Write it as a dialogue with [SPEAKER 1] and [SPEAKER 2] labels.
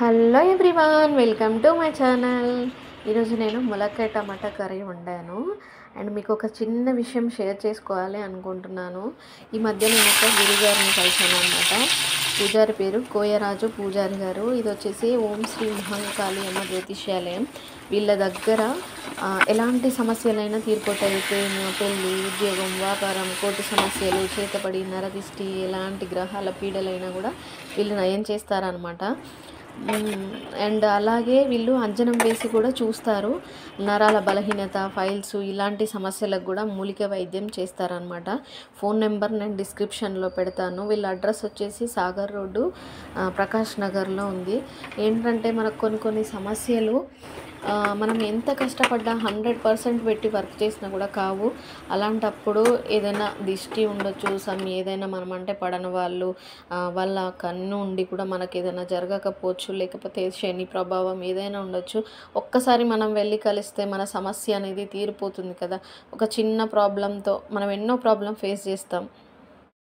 [SPEAKER 1] Hello everyone, welcome to my channel. ఈరోజు నేను ములక్కాయ టమాటా కర్రీ వండాను. అండ్ మీకు ఒక చిన్న విషయం షేర్ చేసుకోవాలి అనుకుంటున్నాను. ఈ మధ్య నేను ఒక గురుగారిని కలిసాను అనమాట. పూజారి పేరు కోయరాజు పూజారి గారు. ఇది వచ్చేసి ఓం శ్రీ మహంకాళి అమ్మ జ్యోతిష్యాలయం. వీళ్ళ దగ్గర ఎలాంటి సమస్యలైనా తీరిపోతాయి. ప్రేమ, పెళ్ళి, ఉద్యోగం, వ్యాపారం, కోర్టు సమస్యలు, చేతపడి, నరదిష్టి, ఎలాంటి గ్రహాల పీడలైనా కూడా వీళ్ళు నయం చేస్తారనమాట. అండ్ అలాగే వీళ్ళు అంజనం వేసి కూడా చూస్తారు. నరాల బలహీనత, ఫైల్స్, ఇలాంటి సమస్యలకు కూడా మూలిక వైద్యం చేస్తారనమాట. ఫోన్ నెంబర్ నేను డిస్క్రిప్షన్లో పెడతాను. వీళ్ళ అడ్రస్ వచ్చేసి సాగర్ రోడ్డు, ప్రకాష్ నగర్లో ఉంది. ఏంటంటే మనకు కొన్ని సమస్యలు మనం ఎంత కష్టపడ్డా 100% పెట్టి వర్క్ చేసినా కూడా కావు. అలాంటప్పుడు ఏదైనా దిష్టి ఉండొచ్చు, ఏదైనా మనం అంటే పడని వాళ్ళు వాళ్ళ కన్ను ఉండి కూడా మనకి ఏదైనా జరగకపోవచ్చు, లేకపోతే శని ప్రభావం ఏదైనా ఉండొచ్చు. ఒక్కసారి మనం వెళ్ళి కలిస్తే మన సమస్య అనేది తీరిపోతుంది కదా. ఒక చిన్న ప్రాబ్లంతో మనం ఎన్నో ప్రాబ్లం ఫేస్ చేస్తాం.